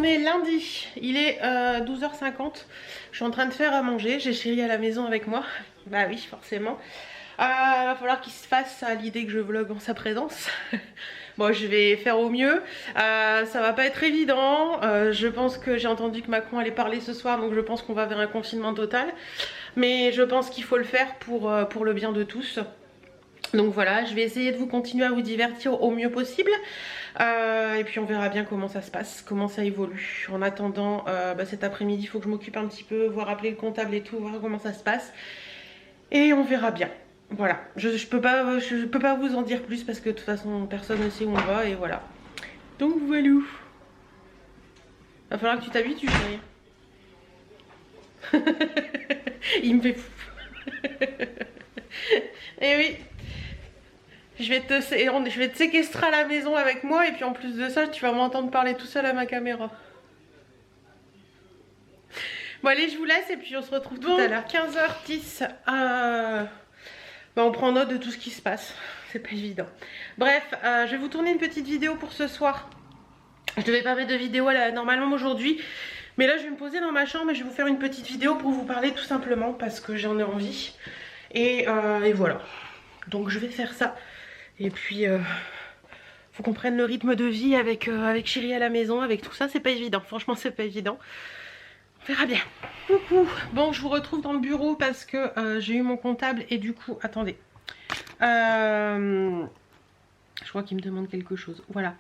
est lundi, il est 12h50. Je suis en train de faire à manger, j'ai Chéri à la maison avec moi. Bah oui, forcément. Va falloir qu'il se fasse à l'idée que je vlog en sa présence. Bon, je vais faire au mieux. Ça va pas être évident. Je pense que j'ai entendu que Macron allait parler ce soir, donc je pense qu'on va vers un confinement total. Mais je pense qu'il faut le faire pour le bien de tous. Donc voilà, je vais essayer de vous continuer à vous divertir au mieux possible. Et puis on verra bien comment ça se passe, comment ça évolue. En attendant, cet après-midi, il faut que je m'occupe un petit peu, voir appeler le comptable et tout, voir comment ça se passe. Et on verra bien. Voilà, je peux pas vous en dire plus parce que de toute façon personne ne sait où on va et voilà. Donc voilà. Va falloir que tu t'habitues, chérie. Il me fait fou. Et oui. Je vais te séquestrer à la maison avec moi et puis en plus de ça, tu vas m'entendre parler tout seul à ma caméra. Bon allez, je vous laisse et puis on se retrouve tout à l'heure. 15h10. On prend note de tout ce qui se passe. C'est pas évident. Bref, je vais vous tourner une petite vidéo pour ce soir. Je devais pas mettre de vidéo normalement aujourd'hui. Mais là, je vais me poser dans ma chambre et je vais vous faire une petite vidéo pour vous parler tout simplement parce que j'en ai envie. Et voilà. Donc je vais faire ça. Et puis, faut qu'on prenne le rythme de vie avec Chéri à la maison, avec tout ça. C'est pas évident. Franchement, c'est pas évident. On verra bien. Coucou. Bon, je vous retrouve dans le bureau parce que j'ai eu mon comptable et du coup, attendez. Je crois qu'il me demande quelque chose. Voilà.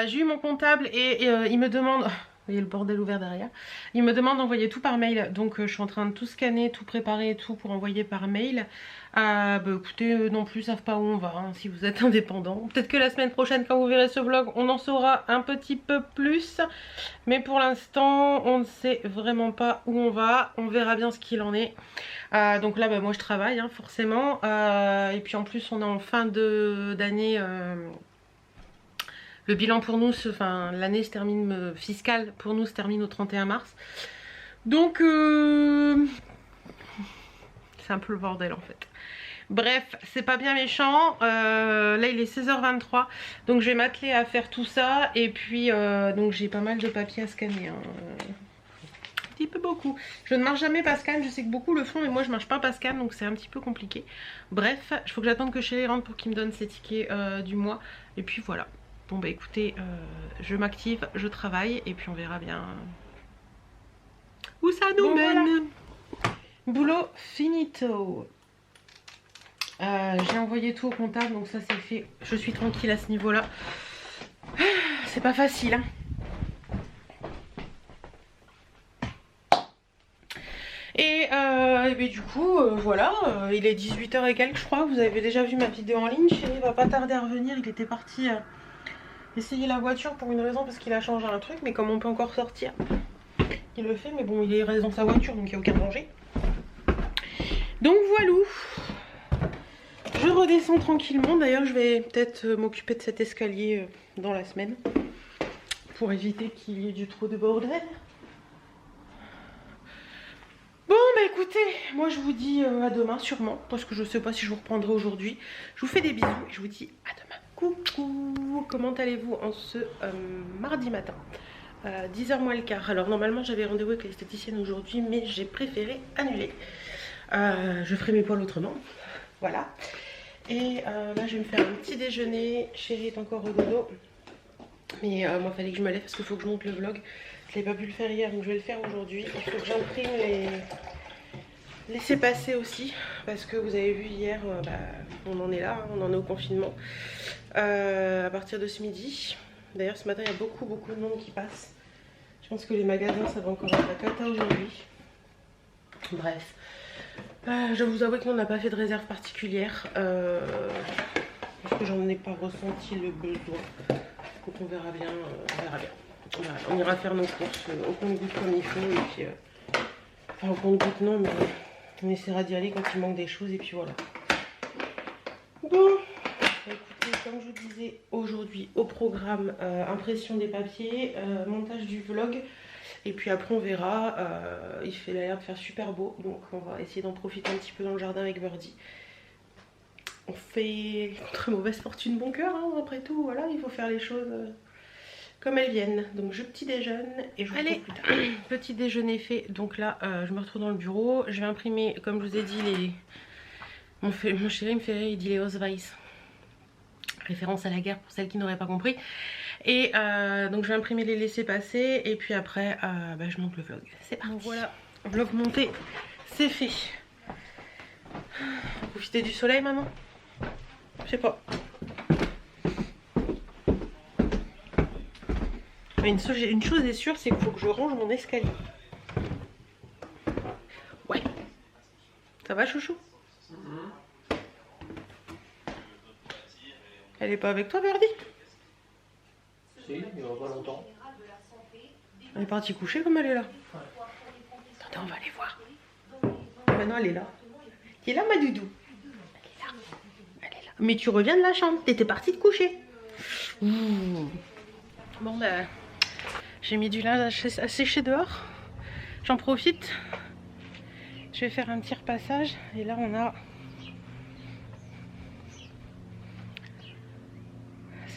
J'ai eu mon comptable et il me demande... Vous voyez le bordel ouvert derrière. Il me demande d'envoyer tout par mail. Donc je suis en train de tout scanner, tout préparer et tout pour envoyer par mail. Écoutez, non plus, ils savent pas où on va, hein, si vous êtes indépendant. Peut-être que la semaine prochaine, quand vous verrez ce vlog, on en saura un petit peu plus. Mais pour l'instant, on ne sait vraiment pas où on va. On verra bien ce qu'il en est. Donc là, moi je travaille, hein, forcément. Et puis en plus, on est en fin d'année... Le bilan pour nous, l'année se termine, fiscale pour nous se termine au 31 mars. Donc, c'est un peu le bordel en fait. Bref, c'est pas bien méchant. Là, il est 16h23. Donc, je vais m'atteler à faire tout ça. Et puis, donc j'ai pas mal de papiers à scanner. Hein. Un petit peu beaucoup. Je ne marche jamais pas scan. Je sais que beaucoup le font, mais moi, je marche pas pas scan. Donc, c'est un petit peu compliqué. Bref, il faut que j'attende que Chéri rentre pour qu'il me donne ses tickets du mois. Et puis, voilà. Bon bah écoutez, je m'active, je travaille et puis on verra bien où ça nous mène. Voilà. Boulot finito. J'ai envoyé tout au comptable donc ça c'est fait. Je suis tranquille à ce niveau là. C'est pas facile hein. Et du coup voilà, il est 18h et quelques je crois. Vous avez déjà vu ma vidéo en ligne. Chéri va pas tarder à revenir, il était parti... essayer la voiture pour une raison parce qu'il a changé un truc, mais comme on peut encore sortir, il le fait, mais bon il est dans sa voiture donc il n'y a aucun danger. Donc voilà, je redescends tranquillement. D'ailleurs je vais peut-être m'occuper de cet escalier dans la semaine pour éviter qu'il y ait du trop de bordel. Bon bah écoutez, moi je vous dis à demain sûrement, parce que je sais pas si je vous reprendrai aujourd'hui. Je vous fais des bisous et je vous dis à demain. Coucou, comment allez-vous en ce mardi matin 10h moins le quart. Alors normalement j'avais rendez-vous avec l'esthéticienne aujourd'hui, mais j'ai préféré annuler. Je ferai mes poils autrement. Voilà. Et là je vais me faire un petit déjeuner. Chéri est encore au dodo. Mais moi il fallait que je me lève parce qu'il faut que je monte le vlog. Je l'ai pas pu le faire hier donc je vais le faire aujourd'hui. Il faut que j'imprime les laissez-passer aussi. Parce que vous avez vu hier, on en est là, on en est au confinement. À partir de ce midi. D'ailleurs ce matin il y a beaucoup de monde qui passe. Je pense que les magasins ça va encore être la cata aujourd'hui. Bref. Je vous avoue qu'on n'a pas fait de réserve particulière. Parce que j'en ai pas ressenti le besoin. Donc on verra bien. On ira faire nos courses au compte-gouttes comme il faut. Et puis, enfin au compte-gouttes non, mais on essaiera d'y aller quand il manque des choses. Et puis voilà. Bon. Écoutez, comme je vous disais, aujourd'hui au programme, impression des papiers, montage du vlog. Et puis après on verra, il fait l'air de faire super beau. Donc on va essayer d'en profiter un petit peu dans le jardin avec Birdie. On fait contre mauvaise fortune bon cœur, hein, après tout, voilà, il faut faire les choses comme elles viennent. Donc je petit déjeune et je vous retrouve plus tard. Petit déjeuner fait, donc là je me retrouve dans le bureau. Je vais imprimer, comme je vous ai dit, les... Mon chéri me fait rire, il dit les Ausweis. Référence à la guerre pour celles qui n'auraient pas compris. Et donc je vais imprimer les laissez-passer et puis après je monte le vlog. C'est parti. Donc voilà, vlog monté, c'est fait. Profiter du soleil maintenant? Je sais pas. Mais une chose est sûre, c'est qu'il faut que je range mon escalier. Ouais. Ça va, chouchou? Elle est pas avec toi, Birdie? Si, il n'y a pas longtemps. Elle est partie coucher comme elle est là. Attendez, on va aller voir. Maintenant, elle est là. Tu es là, ma doudou? Elle est là. Elle est là. Mais tu reviens de la chambre. T'étais partie de coucher. Ouh. Bon, bah, j'ai mis du linge à sécher dehors. J'en profite. Je vais faire un petit repassage. Et là, on a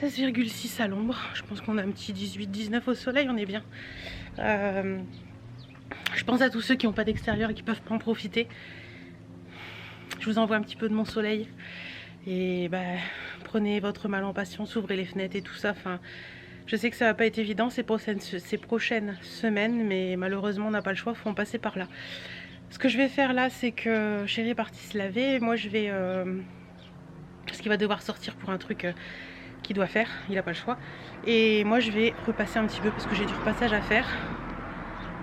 16,6 à l'ombre. Je pense qu'on a un petit 18-19 au soleil. On est bien. Je pense à tous ceux qui n'ont pas d'extérieur et qui peuvent pas en profiter. Je vous envoie un petit peu de mon soleil. Et bah, prenez votre mal en patience, ouvrez les fenêtres et tout ça. Enfin, je sais que ça va pas être évident ces prochaines semaines, mais malheureusement on n'a pas le choix, il faut en passer par là. Ce que je vais faire là, c'est que chéri est parti se laver. Moi je vais... parce qu'il va devoir sortir pour un truc qu'il doit faire, il n'a pas le choix. Et moi je vais repasser un petit peu parce que j'ai du repassage à faire.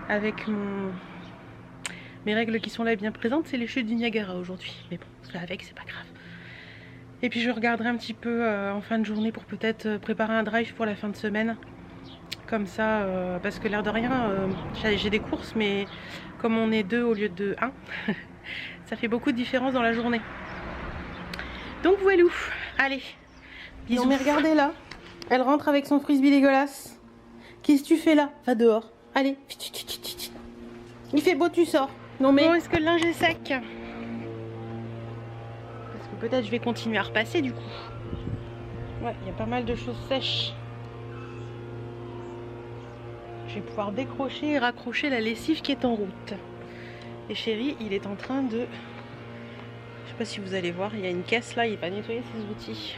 Avec mes règles qui sont là et bien présentes, c'est les chutes du Niagara aujourd'hui. Mais bon, ça avec, c'est pas grave. Et puis je regarderai un petit peu en fin de journée pour peut-être préparer un drive pour la fin de semaine. Comme ça, parce que l'air de rien, j'ai des courses, mais comme on est 2 au lieu de 1, ça fait beaucoup de différence dans la journée. Donc voilà, allez, bisous. Non mais regardez là, elle rentre avec son frisbee dégueulasse. Qu'est-ce que tu fais là? Va dehors, allez. Il fait beau, tu sors. Non mais... Bon, est-ce que le linge est sec? Parce que peut-être je vais continuer à repasser du coup. Ouais, il y a pas mal de choses sèches. Je vais pouvoir décrocher et raccrocher la lessive qui est en route. Et chéri, il est en train de... Je sais pas si vous allez voir, il y a une caisse là, il va nettoyer ses outils.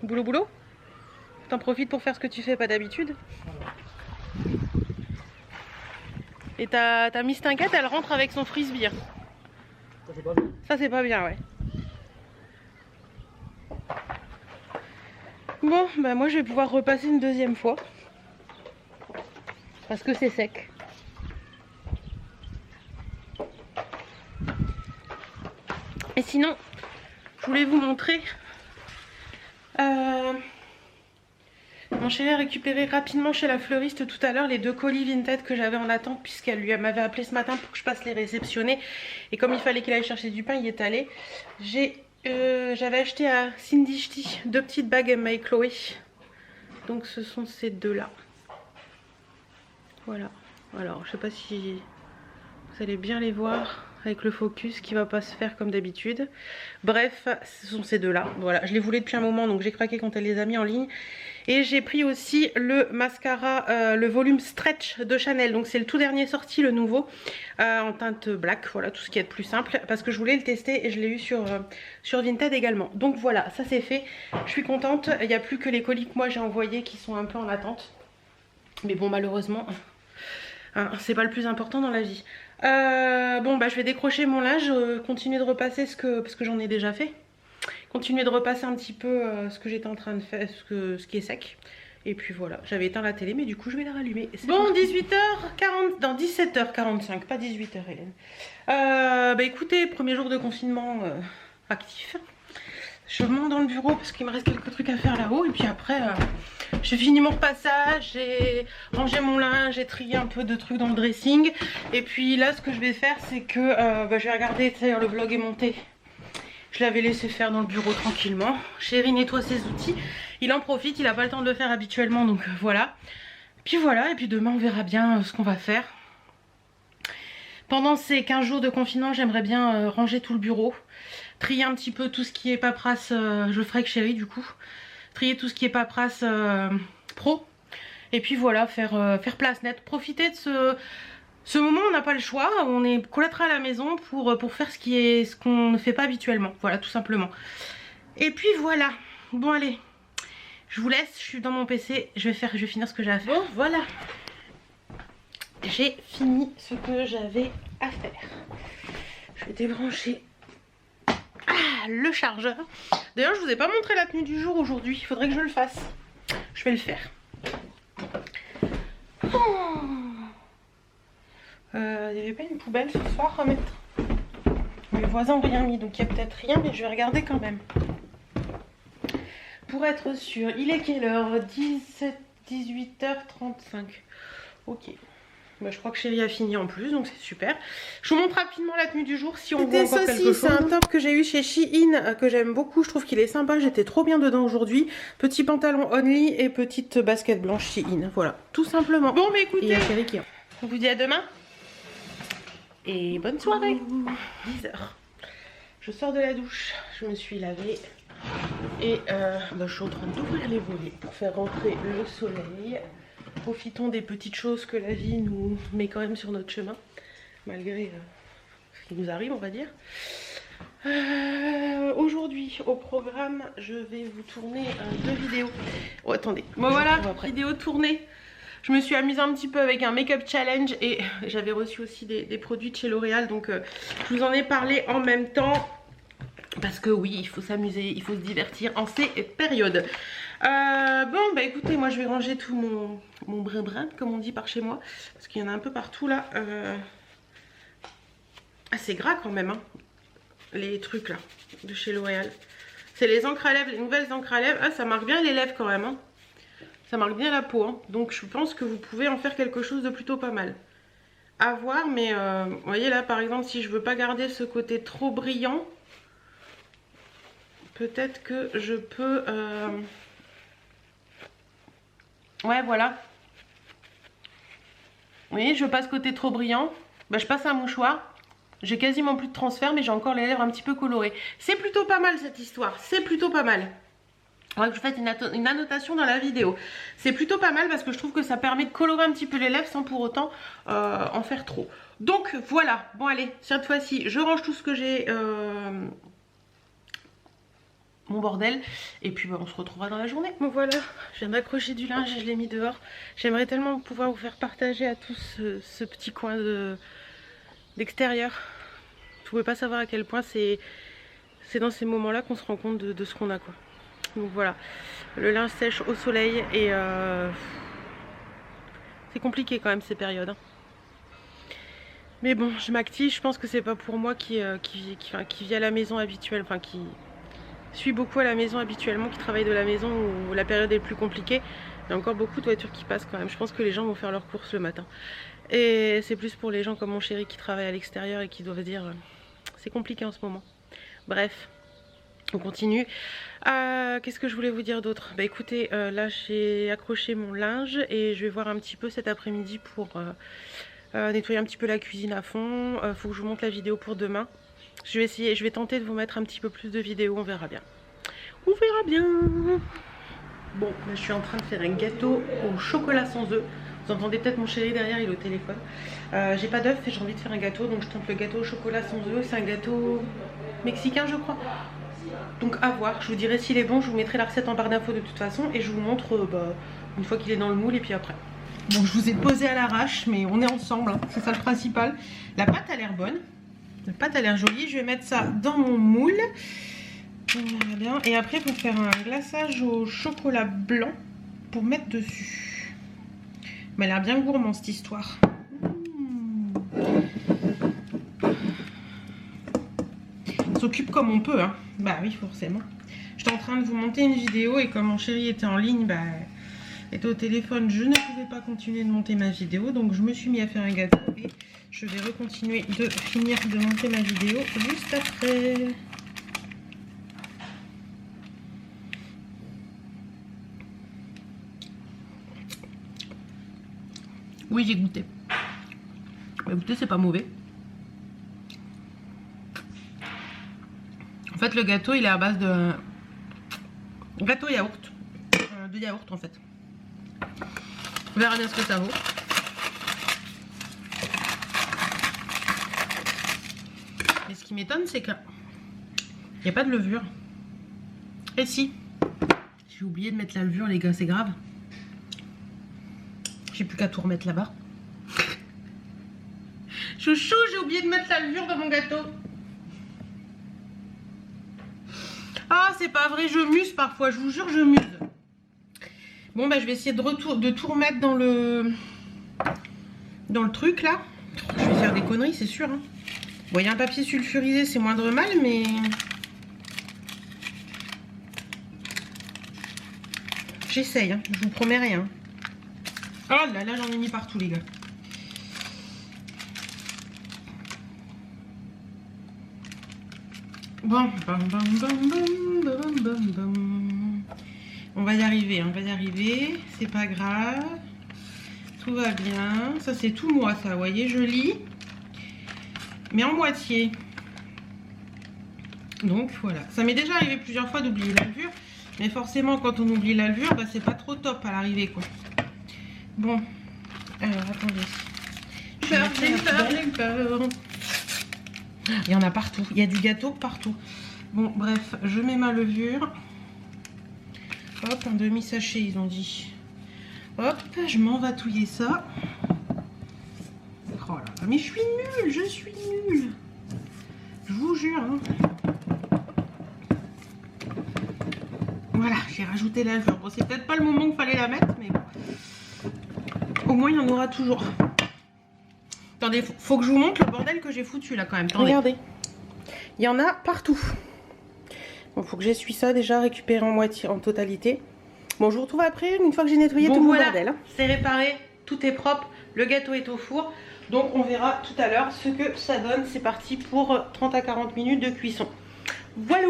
Boulot boulot? T'en profites pour faire ce que tu fais pas d'habitude? Et ta Miss Tinquette, elle rentre avec son frisbee. Ça c'est pas bien. Ça c'est pas bien, ouais. Bon, bah moi je vais pouvoir repasser une deuxième fois. Parce que c'est sec. Et sinon, je voulais vous montrer... Mon chéri a récupéré rapidement chez la fleuriste tout à l'heure les 2 colis Vinted que j'avais en attente, puisqu'elle m'avait appelé ce matin pour que je passe les réceptionner. Et comme il fallait qu'il aille chercher du pain, il y est allé. J'avais acheté à Cindy Ch'ti 2 petites bagues Emma et Chloé. Donc ce sont ces 2 là. Voilà. Alors je sais pas si vous allez bien les voir avec le focus qui va pas se faire comme d'habitude. Bref, ce sont ces 2 là. Voilà, je les voulais depuis un moment, donc j'ai craqué quand elle les a mis en ligne. Et j'ai pris aussi le mascara, le volume Stretch de Chanel. Donc c'est le tout dernier sorti, le nouveau, en teinte black. Voilà, tout ce qui est de plus simple. Parce que je voulais le tester et je l'ai eu sur Vinted également. Donc voilà, ça c'est fait. Je suis contente. Il n'y a plus que les colis que moi j'ai envoyés qui sont un peu en attente. Mais bon, malheureusement, hein, c'est pas le plus important dans la vie. Bon, bah je vais décrocher mon linge, continuer de repasser parce que j'en ai déjà fait. Continuer de repasser un petit peu ce que j'étais en train de faire, ce qui est sec. Et puis voilà, j'avais éteint la télé, mais du coup je vais la rallumer. Bon, 18h40, non 17h45, pas 18h Hélène. Bah écoutez, premier jour de confinement actif. Je monte dans le bureau parce qu'il me reste quelques trucs à faire là-haut. Et puis après, j'ai fini mon repassage, j'ai rangé mon linge, j'ai trié un peu de trucs dans le dressing. Et puis là, ce que je vais faire, c'est que je vais regarder, le vlog est monté. Je l'avais laissé faire dans le bureau tranquillement. Chéri nettoie ses outils. Il en profite, il n'a pas le temps de le faire habituellement, donc voilà. Puis voilà, et puis demain on verra bien ce qu'on va faire. Pendant ces 15 jours de confinement, j'aimerais bien ranger tout le bureau. Trier un petit peu tout ce qui est paperasse, je le ferai avec chéri du coup. trier tout ce qui est paperasse pro. Et puis voilà, faire place nette. Profiter de ce moment où on n'a pas le choix, on est collatera à la maison pour faire ce qu'on ne fait pas habituellement. Voilà, tout simplement. Et puis voilà. Bon allez, je vous laisse, je suis dans mon PC, je vais finir ce que j'ai à faire. Bon voilà. J'ai fini ce que j'avais à faire. Je vais débrancher le chargeur. D'ailleurs, je vous ai pas montré la tenue du jour aujourd'hui. Il faudrait que je le fasse. Je vais le faire. Il n'y avait pas une poubelle ce soir à mettre. Mes voisins n'ont rien mis, donc il n'y a peut-être rien, mais je vais regarder quand même. Pour être sûr, il est quelle heure? 18h35. Ok. Bah, je crois que Chérie a fini en plus, donc c'est super. Je vous montre rapidement la tenue du jour si on voit encore quelque chose. C'est un top que j'ai eu chez Shein, que j'aime beaucoup. Je trouve qu'il est sympa. J'étais trop bien dedans aujourd'hui. Petit pantalon Only et petite basket blanche Shein. Voilà, tout simplement. Bon, mais écoutez, on vous dit à demain. Et bonne soirée. 10h. Je sors de la douche. Je me suis lavée. Et bah, je suis en train d'ouvrir les volets pour faire rentrer le soleil. Profitons des petites choses que la vie nous met quand même sur notre chemin, malgré ce qui nous arrive, on va dire. Aujourd'hui, au programme, je vais vous tourner 2 vidéos. Oh, attendez. Bon, voilà, vidéo tournée. Je me suis amusée un petit peu avec un make-up challenge et j'avais reçu aussi des produits de chez L'Oréal. Donc, je vous en ai parlé en même temps. Parce que oui, il faut s'amuser, il faut se divertir en ces périodes. Bon, bah écoutez, moi je vais ranger tout mon brin-brin, comme on dit par chez moi. Parce qu'il y en a un peu partout là. Ah, c'est gras quand même, hein, les trucs là, de chez L'Oréal. C'est les encres à lèvres, les nouvelles encres à lèvres. Ah, ça marque bien les lèvres quand même, hein. Ça marque bien la peau, hein. Donc je pense que vous pouvez en faire quelque chose de plutôt pas mal. À voir, mais vous voyez là par exemple, si je veux pas garder ce côté trop brillant, peut-être que je peux... Ouais, voilà. Vous voyez, je veux pas ce côté trop brillant. Bah, je passe un mouchoir. J'ai quasiment plus de transfert, mais j'ai encore les lèvres un petit peu colorées. C'est plutôt pas mal cette histoire. C'est plutôt pas mal. On va que je fasse une annotation dans la vidéo. C'est plutôt pas mal parce que je trouve que ça permet de colorer un petit peu les lèvres sans pour autant en faire trop. Donc voilà. Bon allez, cette fois-ci, je range tout ce que j'ai... mon bordel, et puis bah, on se retrouvera dans la journée. Bon voilà, je viens d'accrocher du linge et je l'ai mis dehors. J'aimerais tellement pouvoir vous faire partager à tous ce petit coin d'extérieur. Vous pouvez pas savoir à quel point c'est dans ces moments là qu'on se rend compte de ce qu'on a, quoi. Donc voilà, le linge sèche au soleil et c'est compliqué quand même ces périodes, hein. Mais bon, je m'active, je pense que c'est pas pour moi qui vit à la maison habituelle, enfin qui suis beaucoup à la maison habituellement, qui travaille de la maison où la période est plus compliquée. Il y a encore beaucoup de voitures qui passent quand même. Je pense que les gens vont faire leurs courses le matin. Et c'est plus pour les gens comme mon chéri qui travaille à l'extérieur et qui doivent dire c'est compliqué en ce moment. Bref, on continue. Qu'est-ce que je voulais vous dire d'autre? Bah écoutez, là j'ai accroché mon linge et je vais voir un petit peu cet après-midi pour nettoyer un petit peu la cuisine à fond. Faut que je vous montre la vidéo pour demain. Je vais tenter de vous mettre un petit peu plus de vidéos, on verra bien. On verra bien. Bon, là, je suis en train de faire un gâteau au chocolat sans œufs. Vous entendez peut-être mon chéri derrière, il est au téléphone. J'ai pas d'œufs et j'ai envie de faire un gâteau, donc je tente le gâteau au chocolat sans œufs. C'est un gâteau mexicain, je crois. Donc à voir, je vous dirai s'il est bon, je vous mettrai la recette en barre d'infos de toute façon. Et je vous montre une fois qu'il est dans le moule et puis après. Bon, je vous ai posé à l'arrache, mais on est ensemble, hein. C'est ça le principal. La pâte a l'air bonne. La pâte a l'air jolie, je vais mettre ça dans mon moule. Voilà bien. Et après pour faire un glaçage au chocolat blanc pour mettre dessus. Mais elle a l'air bien gourmand cette histoire. On s'occupe comme on peut, hein. Bah oui, forcément. J'étais en train de vous monter une vidéo et comme mon chéri était en ligne, bah était au téléphone, je ne pouvais pas continuer de monter ma vidéo, donc je me suis mis à faire un gâteau et je vais recontinuer de finir de monter ma vidéo juste après. Oui, j'ai goûté. Écoutez, c'est pas mauvais. En fait, le gâteau, il est à base de gâteau yaourt. de yaourt en fait. On verra bien ce que ça vaut. Mais ce qui m'étonne, c'est qu'il n'y a pas de levure. Et si, j'ai oublié de mettre la levure, les gars, c'est grave. J'ai plus qu'à tout remettre là-bas. Chouchou, j'ai oublié de mettre la levure dans mon gâteau. Ah, c'est pas vrai, je muse parfois, je vous jure, je muse. Bon, bah, je vais essayer de tout remettre dans le truc, là. Je vais faire des conneries, c'est sûr. Hein. Bon, il y a un papier sulfurisé, c'est moindre mal, mais... J'essaye, hein, je vous promets rien. Oh là là, j'en ai mis partout, les gars. Bon, bam, bam, bam, bam, bam, bam, bam. On va y arriver, on va y arriver. C'est pas grave. Tout va bien. Ça, c'est tout moi, ça. Vous voyez, je lis. Mais en moitié. Donc, voilà. Ça m'est déjà arrivé plusieurs fois d'oublier la levure. Mais forcément, quand on oublie la levure, bah, c'est pas trop top à l'arrivée, quoi. Bon. Alors, attendez. J'ai peur. Il y en a partout. Il y a du gâteau partout. Bon, bref, je mets ma levure. Hop, un demi-sachet, ils ont dit. Hop, je m'en vais touiller ça. Oh là là, mais je suis nulle, je suis nulle. Je vous jure. Hein. Voilà, j'ai rajouté la levure. Bon, c'est peut-être pas le moment qu'il fallait la mettre, mais bon. Au moins, il y en aura toujours. Attendez, faut que je vous montre le bordel que j'ai foutu là quand même. Attendez. Regardez, il y en a partout. Bon, faut que j'essuie ça déjà, récupérer en moitié, en totalité. Bon, je vous retrouve après, une fois que j'ai nettoyé tout mon bordel. Hein. C'est réparé, tout est propre, le gâteau est au four. Donc on verra tout à l'heure ce que ça donne. C'est parti pour 30 à 40 minutes de cuisson. Voilà.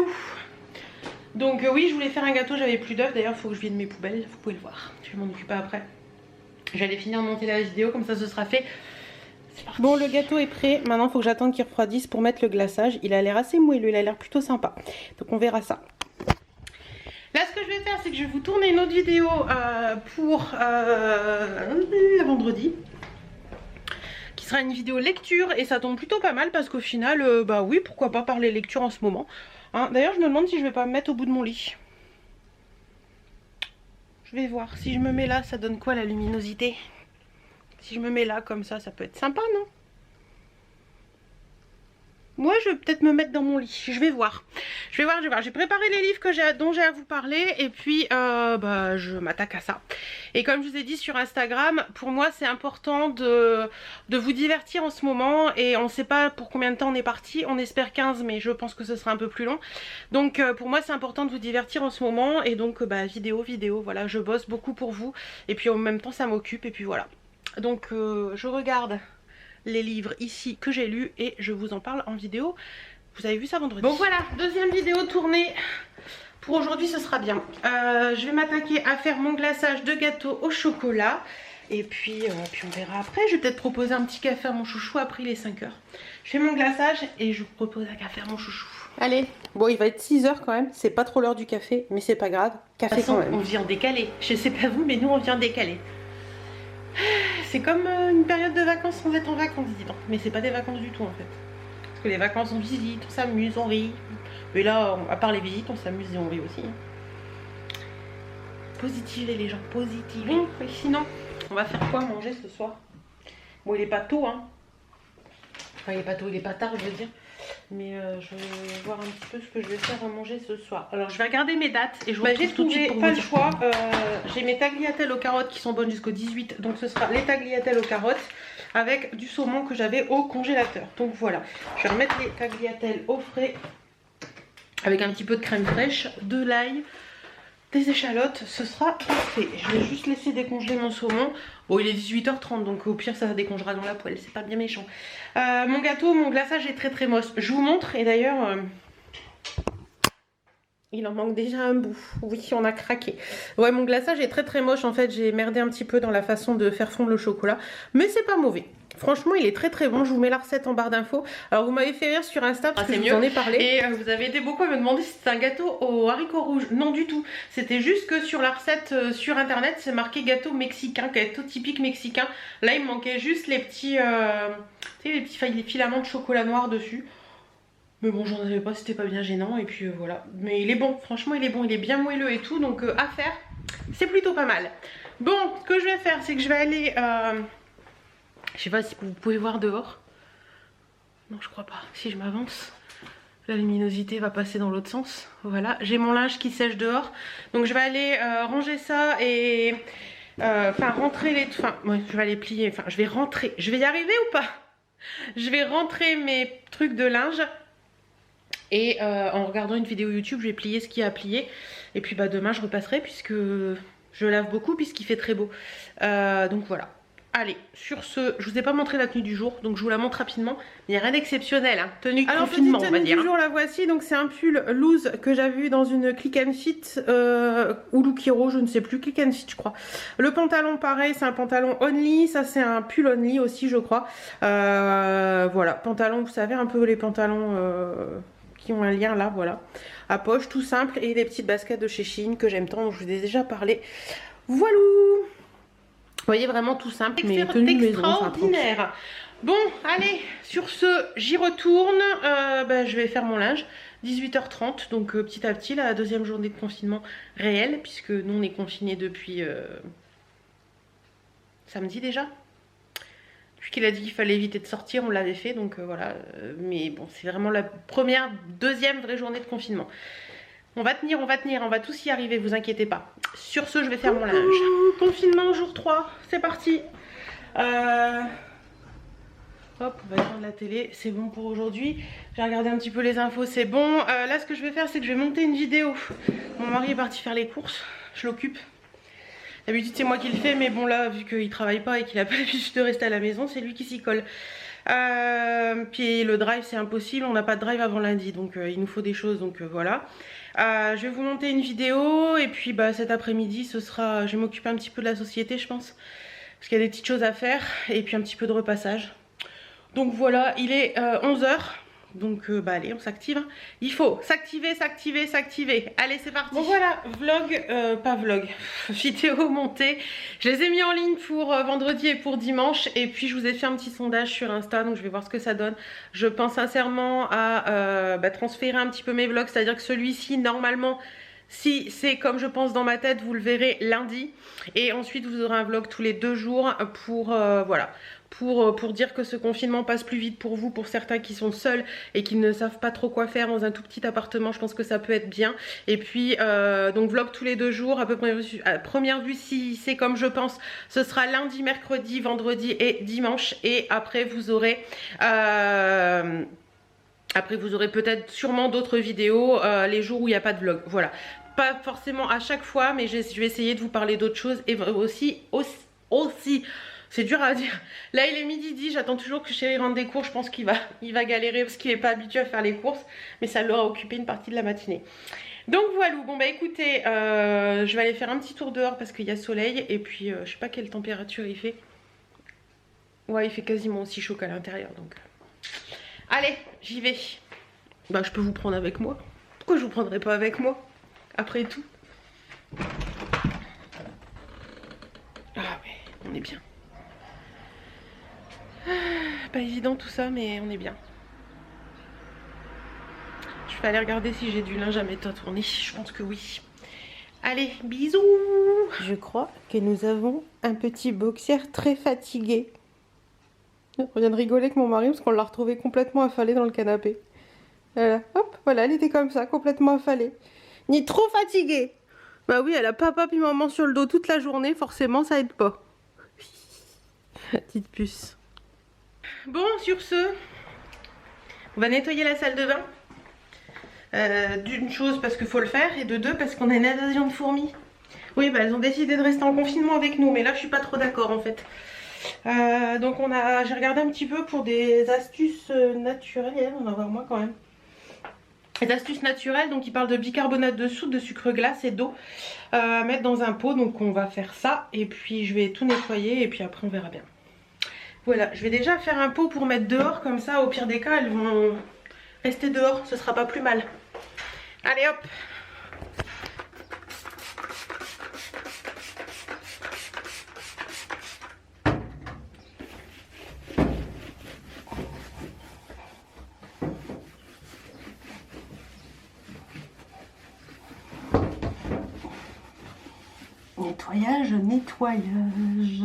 Donc oui, je voulais faire un gâteau, j'avais plus d'œufs. D'ailleurs, il faut que je vide mes poubelles, vous pouvez le voir. Je vais m'en occuper après. J'allais finir de monter la vidéo, comme ça ce sera fait. Bon, le gâteau est prêt. Maintenant, il faut que j'attende qu'il refroidisse pour mettre le glaçage. Il a l'air assez moelleux, il a l'air plutôt sympa. Donc, on verra ça. Là, ce que je vais faire, c'est que je vais vous tourner une autre vidéo pour vendredi. Qui sera une vidéo lecture. Et ça tombe plutôt pas mal parce qu'au final, bah oui, pourquoi pas parler lecture en ce moment. Hein, d'ailleurs, je me demande si je vais pas me mettre au bout de mon lit. Je vais voir. Si je me mets là, ça donne quoi la luminosité ? Si je me mets là comme ça peut être sympa, non? Moi, je vais peut-être me mettre dans mon lit. Je vais voir. Je vais voir. J'ai préparé les livres dont j'ai à vous parler. Et puis, bah, je m'attaque à ça. Et comme je vous ai dit sur Instagram, pour moi, c'est important de vous divertir en ce moment. Et on ne sait pas pour combien de temps on est parti. On espère 15, mais je pense que ce sera un peu plus long. Donc, pour moi, c'est important de vous divertir en ce moment. Et donc, bah, vidéo. Voilà, je bosse beaucoup pour vous. Et puis, en même temps, ça m'occupe. Et puis, voilà. Donc je regarde les livres ici que j'ai lus et je vous en parle en vidéo. Vous avez vu ça vendredi. Bon voilà, deuxième vidéo tournée. Pour aujourd'hui ce sera bien. Je vais m'attaquer à faire mon glaçage de gâteau au chocolat. Et puis on verra après. Je vais peut-être proposer un petit café à mon chouchou après les 5 h. Je fais mon glaçage et je vous propose un café à mon chouchou. Allez, bon il va être 6 h quand même. C'est pas trop l'heure du café, mais c'est pas grave. Café quand même. On vient décaler. Je sais pas vous, mais nous on vient décaler. C'est comme une période de vacances sans être en vacances, dis donc. Mais c'est pas des vacances du tout en fait. Parce que les vacances on visite, on s'amuse, on rit. Mais là, à part les visites, on s'amuse et on rit aussi. Positivez les gens, positivez. Et sinon, on va faire quoi manger ce soir? Bon, il est pas tôt, hein. Enfin, il est pas tôt, il est pas tard, je veux dire. Mais je vais voir un petit peu ce que je vais faire à manger ce soir. Alors, je vais regarder mes dates et je vous retrouve tout de suite pour vous dire. J'ai pas le choix. J'ai mes tagliatelles aux carottes qui sont bonnes jusqu'au 18. Donc, ce sera les tagliatelles aux carottes avec du saumon que j'avais au congélateur. Donc, voilà. Je vais remettre les tagliatelles au frais avec un petit peu de crème fraîche, de l'ail, des échalotes. Ce sera parfait. Je vais juste laisser décongeler mon saumon. Bon, il est 18 h 30, donc au pire, ça décongera dans la poêle. C'est pas bien méchant. Mon gâteau, mon glaçage est très moche. Je vous montre, et d'ailleurs, il en manque déjà un bout. Oui, on a craqué. Ouais, mon glaçage est très moche. En fait, j'ai merdé un petit peu dans la façon de faire fondre le chocolat. Mais c'est pas mauvais. Franchement, il est très très bon. Je vous mets la recette en barre d'infos. Alors, vous m'avez fait rire sur Insta parce que je vous en ai parlé. Et vous avez été beaucoup à me demander si c'était un gâteau aux haricots rouges. Non, du tout. C'était juste que sur la recette sur internet, c'est marqué gâteau mexicain, gâteau typique mexicain. Là, il me manquait juste les petits, les filaments de chocolat noir dessus. Mais bon, j'en avais pas, c'était pas bien gênant. Et puis voilà. Mais il est bon, franchement, il est bon. Il est bien moelleux et tout. Donc, à faire, c'est plutôt pas mal. Bon, ce que je vais faire, c'est que je vais aller. Je sais pas si vous pouvez voir dehors. Non, je crois pas. Si je m'avance, la luminosité va passer dans l'autre sens. Voilà, j'ai mon linge qui sèche dehors. Donc je vais aller ranger ça et rentrer les... ouais, je vais aller plier. Enfin, je vais rentrer. Je vais y arriver ou pas? Je vais rentrer mes trucs de linge. Et en regardant une vidéo YouTube, je vais plier ce qu'il y a à plier. Et puis demain, je repasserai puisque je lave beaucoup puisqu'il fait très beau. Donc voilà. Allez, sur ce, je vous ai pas montré la tenue du jour, donc je vous la montre rapidement. Il n'y a rien d'exceptionnel, hein. Tenue de confinement, on va dire. Du jour, la voici, donc c'est un pull loose que j'avais vu dans une Click and Fit ou Look Hero, je ne sais plus, Click and Fit je crois. Le pantalon pareil, c'est un pantalon only, ça c'est un pull only aussi je crois. Voilà, pantalon, vous savez un peu les pantalons qui ont un lien là, voilà. À poche, tout simple, et des petites baskets de chez Shein que j'aime tant, dont je vous ai déjà parlé. Voilà. Vous voyez, vraiment tout simple, mais tenue extraordinaire. Bon, allez, sur ce, j'y retourne. Je vais faire mon linge. 18h30, donc petit à petit, la deuxième journée de confinement réel, puisque nous, on est confinés depuis samedi déjà. Depuis qu'il a dit qu'il fallait éviter de sortir, on l'avait fait, donc voilà. Mais bon, c'est vraiment la deuxième vraie journée de confinement. On va tenir, on va tous y arriver, vous inquiétez pas. Sur ce, je vais faire mon linge. Confinement jour 3, c'est parti. Hop, on va éteindre la télé, c'est bon pour aujourd'hui. J'ai regardé un petit peu les infos, c'est bon. Là, ce que je vais faire, c'est que je vais monter une vidéo. Mon mari est parti faire les courses, je l'occupe. D'habitude, c'est moi qui le fais, mais bon, là, vu qu'il travaille pas et qu'il a pas l'habitude de rester à la maison, c'est lui qui s'y colle. Puis le drive, c'est impossible, on n'a pas de drive avant lundi, donc il nous faut des choses, donc voilà. Je vais vous monter une vidéo et puis cet après-midi ce sera, je vais m'occuper un petit peu de la société je pense, parce qu'il y a des petites choses à faire et puis un petit peu de repassage. Donc voilà, il est 11 h, donc allez, on s'active, hein. Il faut s'activer, s'activer, s'activer. Allez, c'est parti. Bon voilà, vlog, vidéo montée. Je les ai mis en ligne pour vendredi et pour dimanche. Et puis je vous ai fait un petit sondage sur Insta, donc je vais voir ce que ça donne. Je pense sincèrement à transférer un petit peu mes vlogs, c'est-à-dire que celui-ci, normalement, si c'est comme je pense dans ma tête, vous le verrez lundi. Et ensuite, vous aurez un vlog tous les 2 jours pour, voilà, pour dire que ce confinement passe plus vite pour vous, pour certains qui sont seuls et qui ne savent pas trop quoi faire dans un tout petit appartement. Je pense que ça peut être bien. Et puis, donc vlog tous les 2 jours, à peu près à première vue, si c'est comme je pense, ce sera lundi, mercredi, vendredi et dimanche. Et après, vous aurez... Après vous aurez peut-être sûrement d'autres vidéos les jours où il n'y a pas de vlog. Voilà. Pas forcément à chaque fois, mais je vais essayer de vous parler d'autres choses. Et aussi c'est dur à dire. Là il est 12h10, j'attends toujours que chéri rentre des cours. Je pense qu'il va galérer parce qu'il n'est pas habitué à faire les courses. Mais ça l'aura occupé une partie de la matinée. Donc voilà, bon écoutez, je vais aller faire un petit tour dehors parce qu'il y a soleil. Et puis je sais pas quelle température il fait. Ouais, il fait quasiment aussi chaud qu'à l'intérieur, donc... Allez, j'y vais. Je peux vous prendre avec moi. Pourquoi je vous prendrai pas avec moi? Après tout. Ah ouais, on est bien. Pas évident tout ça, mais on est bien. Je vais aller regarder si j'ai du linge à mettre à tourner. Je pense que oui. Allez, bisous. Je crois que nous avons un petit boxer très fatigué. On vient de rigoler avec mon mari parce qu'on l'a retrouvé complètement affalé dans le canapé. Voilà, hop, voilà, elle était comme ça, complètement affalée. Ni trop fatiguée. Bah oui, elle a papa puis maman sur le dos toute la journée, forcément ça aide pas. La petite puce. Bon, sur ce, on va nettoyer la salle de bain. D'une chose parce qu'il faut le faire, et de deux parce qu'on a une invasion de fourmis. Oui, elles ont décidé de rester en confinement avec nous, mais là je suis pas trop d'accord en fait. Donc j'ai regardé un petit peu pour des astuces naturelles, on va voir moins quand même. Les astuces naturelles, donc ils parlent de bicarbonate de soude, de sucre glace et d'eau à mettre dans un pot. Donc on va faire ça et puis je vais tout nettoyer et puis après on verra bien. Voilà, je vais déjà faire un pot pour mettre dehors, comme ça au pire des cas elles vont rester dehors, ce sera pas plus mal. Allez hop. Nettoyage, nettoyage.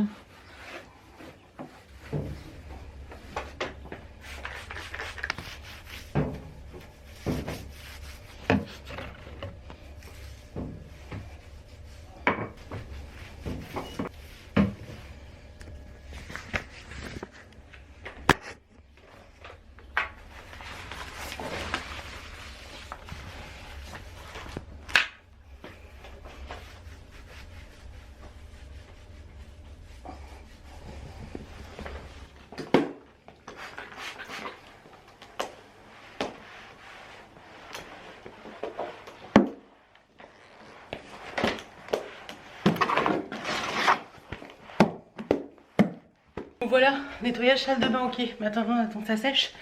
Voilà, nettoyage salle de bain, ok. Maintenant, on attend que ça sèche.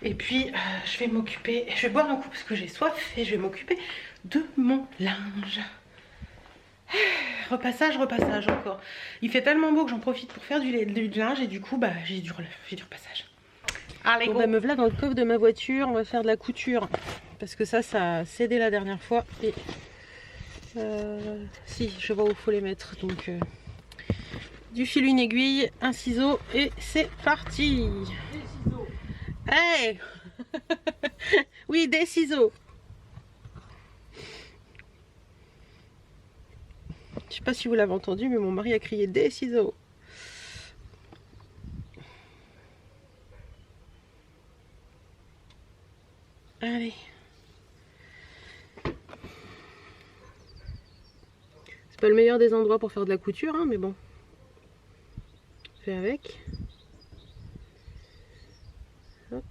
Et puis, je vais m'occuper, je vais boire un coup parce que j'ai soif et je vais m'occuper de mon linge. Repassage, repassage encore. Il fait tellement beau que j'en profite pour faire du linge et du coup, bah, j'ai du repassage. Allez, bon, bah, me voilà dans le coffre de ma voiture, on va faire de la couture. Parce que ça a cédé la dernière fois. Et si, je vois où il faut les mettre. Donc, du fil, une aiguille, un ciseau et c'est parti. Des ciseaux. Hey. Oui, des ciseaux. Je sais pas si vous l'avez entendu, mais mon mari a crié des ciseaux. Allez. C'est pas le meilleur des endroits pour faire de la couture, hein, mais bon. Fais avec. Hop.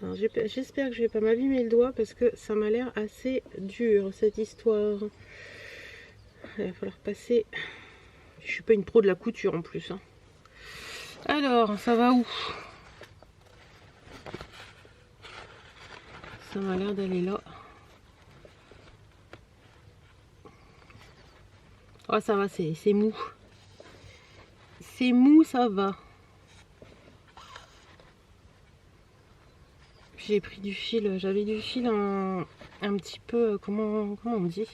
Alors j'espère que je vais pas m'abîmer le doigt parce que ça m'a l'air assez dur cette histoire. Il va falloir passer. Je suis pas une pro de la couture en plus. Hein. Alors, ça va où? Ça m'a l'air d'aller là. Oh, ça va, c'est mou. C'est mou, ça va. J'ai pris du fil, j'avais du fil un petit peu, comment on dit,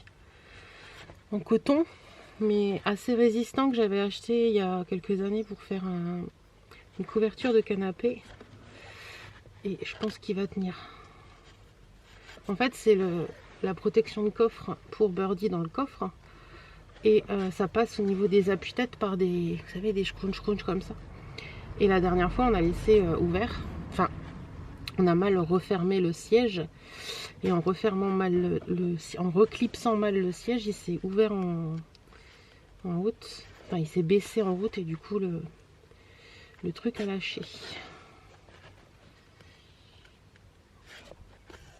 en coton, mais assez résistant, que j'avais acheté il y a quelques années pour faire une couverture de canapé. Et je pense qu'il va tenir. En fait, c'est la protection de coffre pour Birdie dans le coffre. Et ça passe au niveau des appuis-têtes par des, vous savez, des scrunch comme ça. Et la dernière fois, on a laissé ouvert, enfin, on a mal refermé le siège. Et en refermant mal en reclipsant mal le siège, il s'est ouvert en route. Enfin, il s'est baissé en route et du coup, le truc a lâché.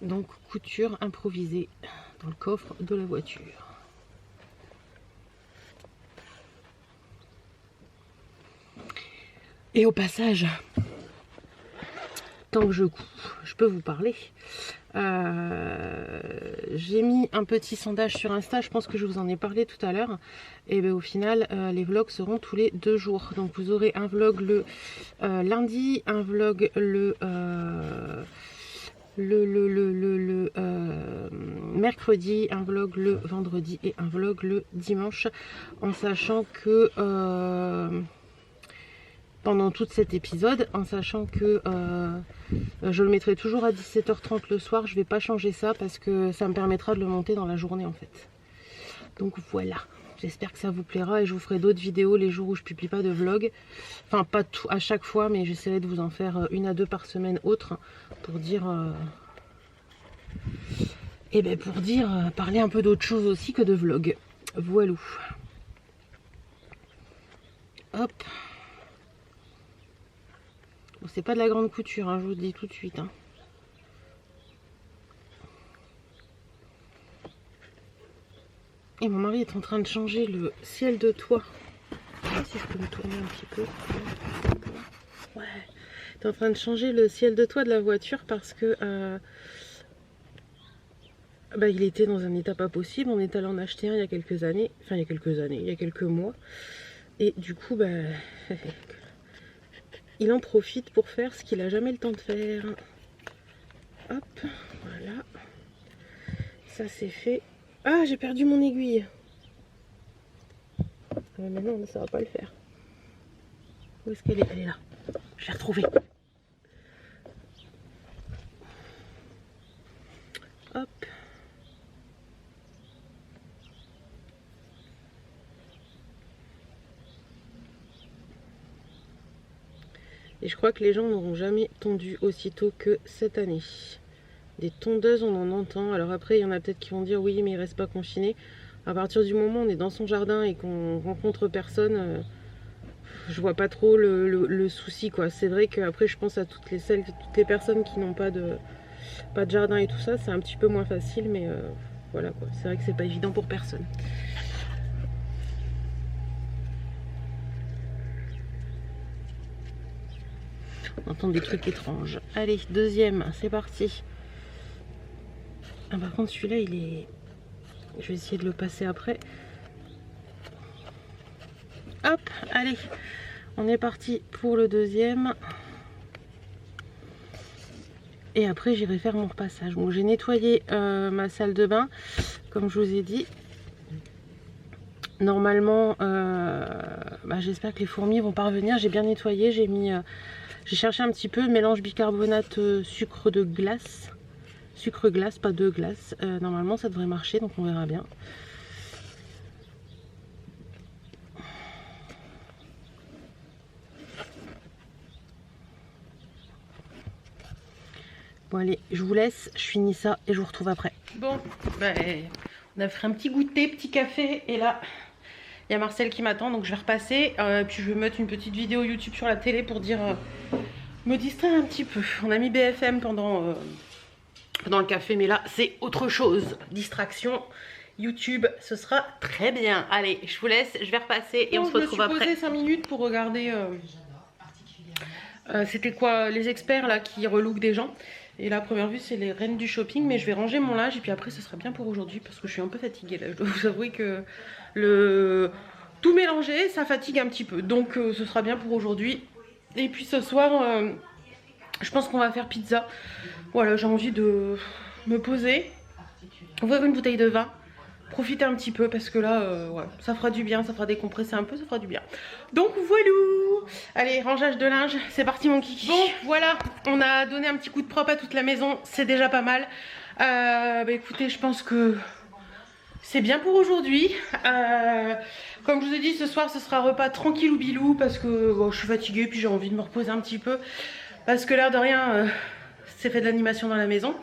Donc, couture improvisée dans le coffre de la voiture. Et au passage, tant que je couds, je peux vous parler. J'ai mis un petit sondage sur Insta, je pense que je vous en ai parlé tout à l'heure. Et bien, au final, les vlogs seront tous les 2 jours. Donc vous aurez un vlog le lundi, un vlog le mercredi, un vlog le vendredi et un vlog le dimanche, en sachant que pendant tout cet épisode, en sachant que je le mettrai toujours à 17h30 le soir. Je vais pas changer ça parce que ça me permettra de le monter dans la journée en fait. Donc voilà, j'espère que ça vous plaira et je vous ferai d'autres vidéos les jours où je publie pas de vlog. Enfin pas tout à chaque fois, mais j'essaierai de vous en faire 1 à 2 par semaine autres pour dire et ben pour dire parler un peu d'autre chose aussi que de vlog. Voilà. Hop. Bon, c'est pas de la grande couture, hein, je vous le dis tout de suite. Hein. Et mon mari est en train de changer le ciel de toit si je peux me tourner un petit peu. Ouais. T'es en train de changer le ciel de toit de la voiture parce que bah, il était dans un état pas possible. On est allé en acheter un il y a quelques années. Enfin, il y a quelques mois. Et du coup, bah, il en profite pour faire ce qu'il a jamais le temps de faire. Hop, voilà. Ça c'est fait. Ah, j'ai perdu mon aiguille. Mais non, ça va pas le faire. Où est-ce qu'elle est? Elle est là. Je l'ai retrouvée. Hop. Et je crois que les gens n'auront jamais tondu aussitôt que cette année. Des tondeuses, on en entend. Alors après, il y en a peut-être qui vont dire oui, mais il reste pas confiné. À partir du moment où on est dans son jardin et qu'on rencontre personne, je vois pas trop le souci, quoi. C'est vrai qu'après, je pense à toutes les personnes qui n'ont pas de jardin et tout ça, c'est un petit peu moins facile, mais voilà, quoi. C'est vrai que c'est pas évident pour personne. On entend des trucs étranges. Allez, deuxième, c'est parti. Ah, par contre, celui-là, il est... Je vais essayer de le passer après. Hop, allez. On est parti pour le deuxième. Et après, j'irai faire mon repassage. Bon, j'ai nettoyé ma salle de bain, comme je vous ai dit. Normalement, bah, j'espère que les fourmis vont pas revenir. J'ai bien nettoyé, j'ai cherché un petit peu mélange bicarbonate sucre de glace. Sucre glace, pas de glace. Normalement, ça devrait marcher, donc on verra bien. Bon allez, je vous laisse, je finis ça et je vous retrouve après. Bon, ben, on a fait un petit goûter, petit café, et là, il y a Marcel qui m'attend, donc je vais repasser. Puis je vais mettre une petite vidéo YouTube sur la télé pour dire, me distraire un petit peu. On a mis BFM pendant le café, mais là, c'est autre chose. Distraction, YouTube, ce sera très bien. Allez, je vous laisse, je vais repasser et on se retrouve après. Je me suis posé 5 minutes pour regarder, c'était quoi, les experts là qui relookent des gens. Et la première vue, c'est les reines du shopping, mais je vais ranger mon linge et puis après, ce sera bien pour aujourd'hui parce que je suis un peu fatiguée là. Je dois vous avouer que tout mélanger, ça fatigue un petit peu. Donc, ce sera bien pour aujourd'hui. Et puis ce soir, je pense qu'on va faire pizza. Voilà, j'ai envie de me poser, ouvrir une bouteille de vin, profiter un petit peu parce que là, ouais, ça fera du bien, ça fera décompresser un peu, ça fera du bien. Donc voilà. Allez, rangeage de linge, c'est parti mon kiki. Bon, voilà, on a donné un petit coup de propre à toute la maison, c'est déjà pas mal. Bah écoutez, je pense que c'est bien pour aujourd'hui. Comme je vous ai dit, ce soir, ce sera repas tranquille ou bilou parce que bon, je suis fatiguée puis j'ai envie de me reposer un petit peu. Parce que l'air de rien, c'est fait de l'animation dans la maison.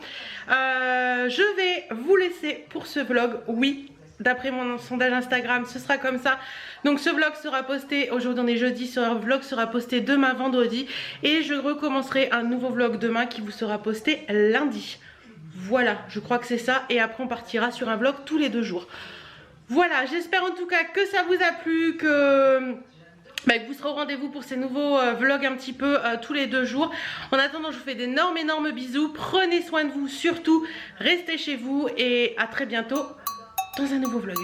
Je vais vous laisser pour ce vlog, oui. D'après mon sondage Instagram, ce sera comme ça. Donc ce vlog sera posté, aujourd'hui on est jeudi, ce vlog sera posté demain vendredi. Et je recommencerai un nouveau vlog demain qui vous sera posté lundi. Voilà, je crois que c'est ça. Et après on partira sur un vlog tous les 2 jours. Voilà, j'espère en tout cas que ça vous a plu, que vous serez au rendez-vous pour ces nouveaux vlogs un petit peu tous les 2 jours. En attendant, je vous fais d'énormes bisous. Prenez soin de vous surtout. Restez chez vous et à très bientôt dans un nouveau vlog.